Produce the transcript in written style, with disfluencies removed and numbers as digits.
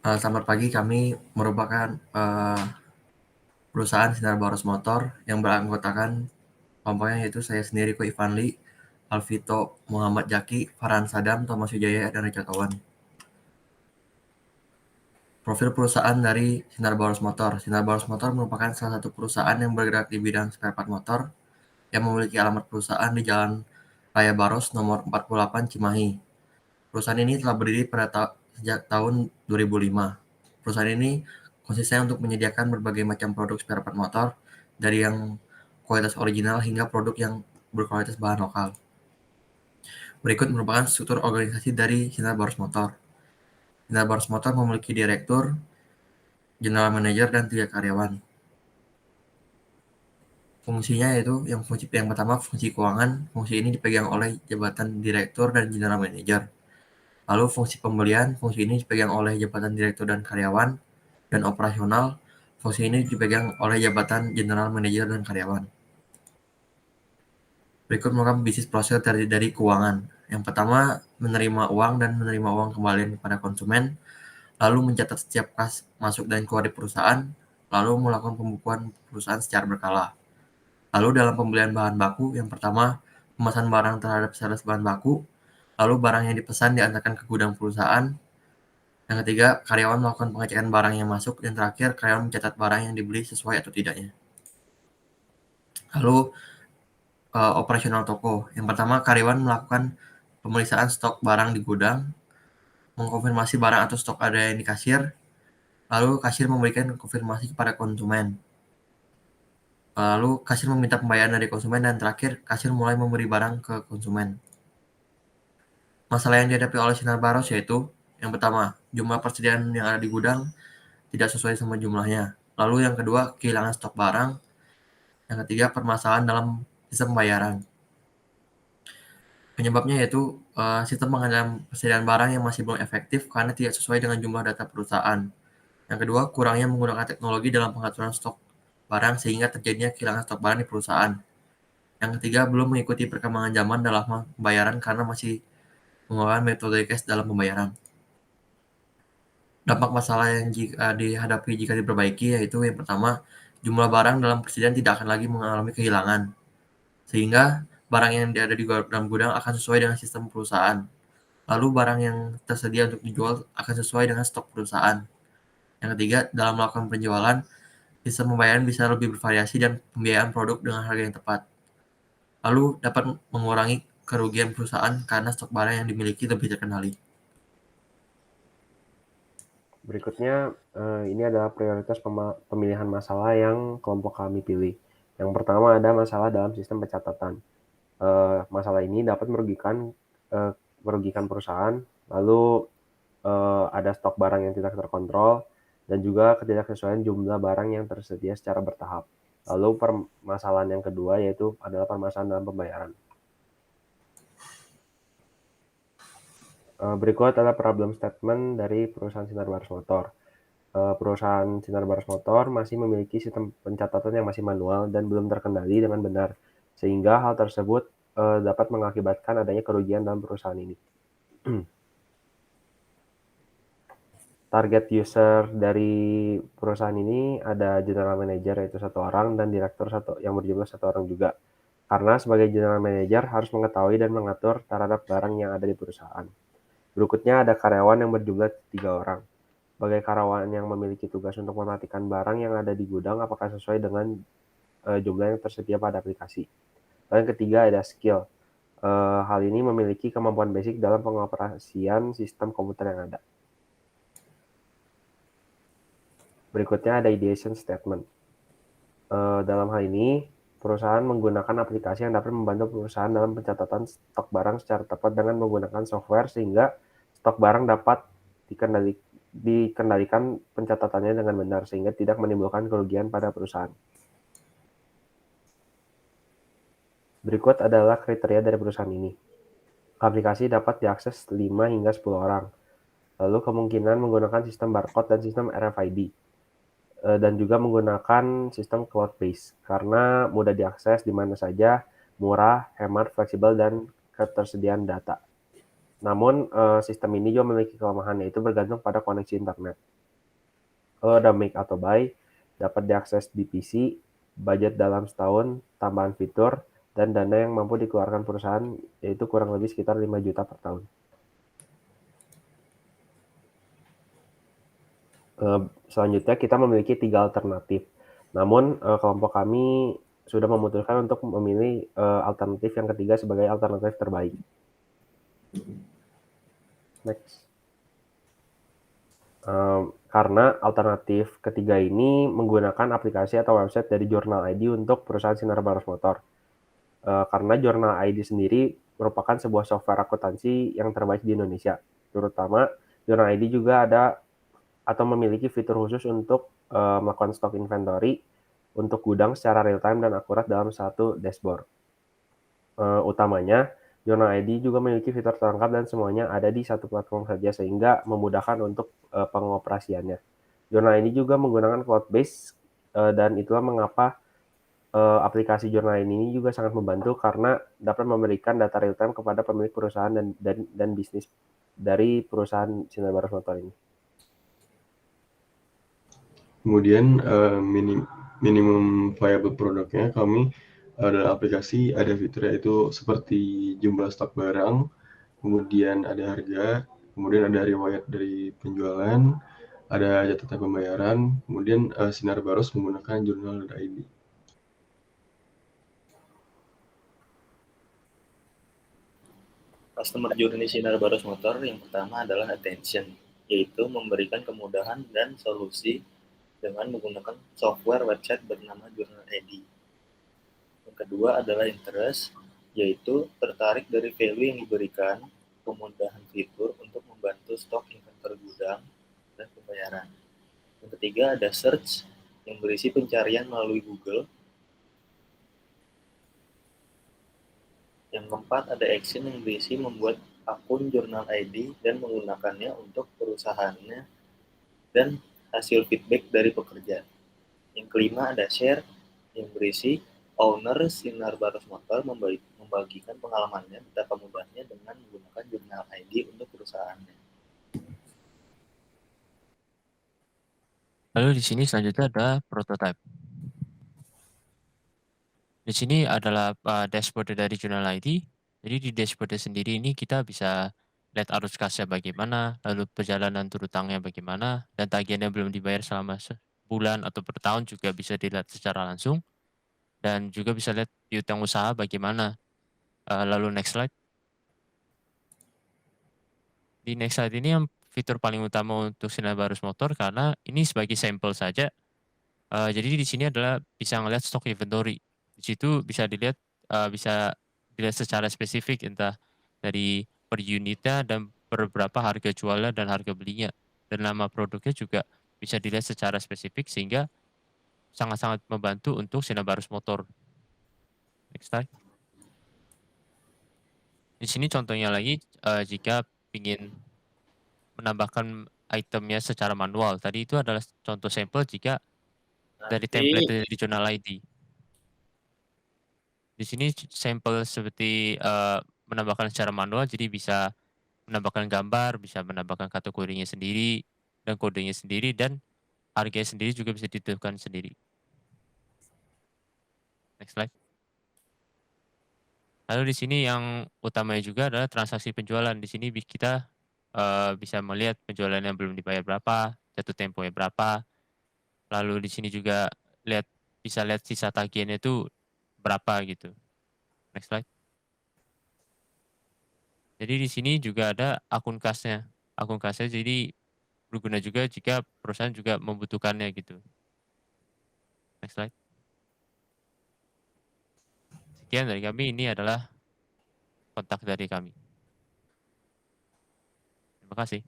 Selamat pagi, kami merupakan perusahaan Sinar Baros Motor yang beranggotakan kelompoknya yaitu saya sendiri, Ko Ivanli, Alvito Muhammad Jaki, Farhan Sadam, Thomas Wijaya, dan Richard Owen. Profil perusahaan dari Sinar Baros Motor. Sinar Baros Motor merupakan salah satu perusahaan yang bergerak di bidang spare part motor yang memiliki alamat perusahaan di Jalan Raya Baros nomor 48 Cimahi. Perusahaan ini telah berdiri sejak tahun 2005. Perusahaan ini konsisten untuk menyediakan berbagai macam produk spare part motor, dari yang kualitas original hingga produk yang berkualitas bahan lokal. Berikut merupakan struktur organisasi dari Sinar Baros Motor. Sinar Baros Motor memiliki direktur, general manager, dan 3 karyawan. Fungsinya yaitu fungsi yang pertama, fungsi keuangan. Fungsi ini dipegang oleh jabatan direktur dan general manager. Lalu fungsi pembelian, fungsi ini dipegang oleh jabatan direktur dan karyawan. Dan operasional, fungsi ini dipegang oleh jabatan general manager dan karyawan. Berikut merupakan bisnis proses dari keuangan. Yang pertama, menerima uang dan menerima uang kembali kepada konsumen, lalu mencatat setiap kas masuk dan keluar di perusahaan, lalu melakukan pembukuan perusahaan secara berkala. Lalu dalam pembelian bahan baku, yang pertama, pemesan barang terhadap sales bahan baku, lalu barang yang dipesan diantarkan ke gudang perusahaan. Yang ketiga, karyawan melakukan pengecekan barang yang masuk, dan terakhir, karyawan mencatat barang yang dibeli sesuai atau tidaknya. Lalu operasional toko. Yang pertama, karyawan melakukan pemeriksaan stok barang di gudang, mengkonfirmasi barang atau stok ada yang di kasir, lalu kasir memberikan konfirmasi kepada konsumen. Lalu kasir meminta pembayaran dari konsumen, dan terakhir kasir mulai memberi barang ke konsumen. Masalah yang dihadapi oleh Sinar Baros yaitu, yang pertama, jumlah persediaan yang ada di gudang tidak sesuai sama jumlahnya. Lalu yang kedua, kehilangan stok barang. Yang ketiga, permasalahan dalam sistem pembayaran. Penyebabnya yaitu sistem pengadaan persediaan barang yang masih belum efektif karena tidak sesuai dengan jumlah data perusahaan. Yang kedua, kurangnya menggunakan teknologi dalam pengaturan stok barang sehingga terjadinya kehilangan stok barang di perusahaan. Yang ketiga, belum mengikuti perkembangan zaman dalam pembayaran karena masih menggunakan metode cash dalam pembayaran. Dampak masalah yang dihadapi jika diperbaiki yaitu, yang pertama, jumlah barang dalam persediaan tidak akan lagi mengalami kehilangan, sehingga barang yang ada di dalam gudang akan sesuai dengan sistem perusahaan. Lalu barang yang tersedia untuk dijual akan sesuai dengan stok perusahaan. Yang ketiga, dalam melakukan penjualan, sistem pembayaran bisa lebih bervariasi dan pembiayaan produk dengan harga yang tepat. Lalu dapat mengurangi kerugian perusahaan karena stok barang yang dimiliki lebih terkendali. Berikutnya, ini adalah prioritas pemilihan masalah yang kelompok kami pilih. Yang pertama ada masalah dalam sistem pencatatan. Masalah ini dapat merugikan perusahaan, lalu ada stok barang yang tidak terkontrol, dan juga ketidaksesuaian jumlah barang yang tersedia secara bertahap. Lalu permasalahan yang kedua yaitu adalah permasalahan dalam pembayaran. Berikut adalah problem statement dari perusahaan Sinar Baros Motor. Perusahaan Sinar Baros Motor masih memiliki sistem pencatatan yang masih manual dan belum terkendali dengan benar, sehingga hal tersebut dapat mengakibatkan adanya kerugian dalam perusahaan ini. Target user dari perusahaan ini ada general manager yaitu 1 orang dan direktur yang berjumlah 1 orang juga. Karena sebagai general manager harus mengetahui dan mengatur terhadap barang yang ada di perusahaan. Berikutnya ada karyawan yang berjumlah 3 orang. Sebagai karyawan yang memiliki tugas untuk mematikan barang yang ada di gudang apakah sesuai dengan jumlah yang tersedia pada aplikasi. Lalu yang ketiga ada skill. Hal ini memiliki kemampuan basic dalam pengoperasian sistem komputer yang ada. Berikutnya ada ideation statement. Dalam hal ini, perusahaan menggunakan aplikasi yang dapat membantu perusahaan dalam pencatatan stok barang secara tepat dengan menggunakan software sehingga stok barang dapat dikendalikan pencatatannya dengan benar sehingga tidak menimbulkan kerugian pada perusahaan. Berikut adalah kriteria dari perusahaan ini. Aplikasi dapat diakses 5 hingga 10 orang. Lalu kemungkinan menggunakan sistem barcode dan sistem RFID. Dan juga menggunakan sistem cloud-based karena mudah diakses di mana saja, murah, hemat, fleksibel, dan ketersediaan data. Namun, sistem ini juga memiliki kelemahan, yaitu bergantung pada koneksi internet. Kalau ada make atau buy, dapat diakses di PC, budget dalam setahun, tambahan fitur, dan dana yang mampu dikeluarkan perusahaan, yaitu kurang lebih sekitar 5 juta per tahun. Selanjutnya kita memiliki 3 alternatif. Namun, kelompok kami sudah memutuskan untuk memilih, alternatif yang ketiga sebagai alternatif terbaik. Next. Karena alternatif ketiga ini menggunakan aplikasi atau website dari Jurnal ID untuk perusahaan Sinar Baros Motor. Karena Jurnal ID sendiri merupakan sebuah software akuntansi yang terbaik di Indonesia. Terutama Jurnal ID juga ada atau memiliki fitur khusus untuk melakukan stok inventory untuk gudang secara real time dan akurat dalam satu dashboard. Utamanya, Jurnal ID juga memiliki fitur terlengkap dan semuanya ada di satu platform saja sehingga memudahkan untuk pengoperasiannya. Jurnal ID juga menggunakan cloud base dan itulah mengapa aplikasi Jurnal ini juga sangat membantu karena dapat memberikan data real time kepada pemilik perusahaan dan bisnis dari perusahaan Sinar Baros Motor ini. Kemudian minimum viable produknya kami dalam aplikasi ada fitur yaitu seperti jumlah stok barang, kemudian ada harga, kemudian ada riwayat dari penjualan, ada catatan pembayaran, kemudian Sinar Baros menggunakan Jurnal.id. Customer journey Sinar Baros Motor yang pertama adalah attention, yaitu memberikan kemudahan dan solusi dengan menggunakan software website bernama Jurnal ID. Yang kedua adalah interest, yaitu tertarik dari value yang diberikan, kemudahan fitur untuk membantu stok inventory gudang, dan pembayaran. Yang ketiga ada search, yang berisi pencarian melalui Google. Yang keempat ada action, yang berisi membuat akun Jurnal ID dan menggunakannya untuk perusahaannya dan hasil feedback dari pekerja. Yang kelima ada share, yang berisi owner Sinar Baros Motor membagikan pengalamannya betapa mudahnya dengan menggunakan Jurnal ID untuk perusahaannya. Lalu di sini selanjutnya ada prototype. Di sini adalah dashboard dari Jurnal ID. Jadi di dashboard sendiri ini kita bisa lihat arus kasnya bagaimana, lalu perjalanan turutangnya bagaimana, dan tagihannya belum dibayar selama sebulan atau per tahun juga bisa dilihat secara langsung. Dan juga bisa lihat piutang usaha bagaimana. Lalu next slide. Di next slide ini yang fitur paling utama untuk Sinar Baros Motor karena ini sebagai sampel saja. Jadi di sini adalah bisa ngelihat stok inventory. Di situ bisa dilihat secara spesifik entah dari per unitnya dan per berapa harga jualnya dan harga belinya. Dan nama produknya juga bisa dilihat secara spesifik sehingga sangat-sangat membantu untuk Sinar Baros Motor. Next slide. Di sini contohnya lagi jika ingin menambahkan itemnya secara manual. Tadi itu adalah contoh sampel jika dari template dari Jurnal ID. Di sini sampel seperti menambahkan secara manual, jadi bisa menambahkan gambar, bisa menambahkan kategorinya sendiri, dan kodenya sendiri, dan harganya sendiri juga bisa ditentukan sendiri. Next slide. Lalu di sini yang utamanya juga adalah transaksi penjualan. Di sini kita bisa melihat penjualan yang belum dibayar berapa, jatuh temponya berapa. Lalu di sini juga bisa lihat sisa tagihannya itu berapa gitu. Next slide. Jadi di sini juga ada akun kasnya. Akun kasnya jadi berguna juga jika perusahaan juga membutuhkannya gitu. Next slide. Sekian dari kami, ini adalah kontak dari kami. Terima kasih.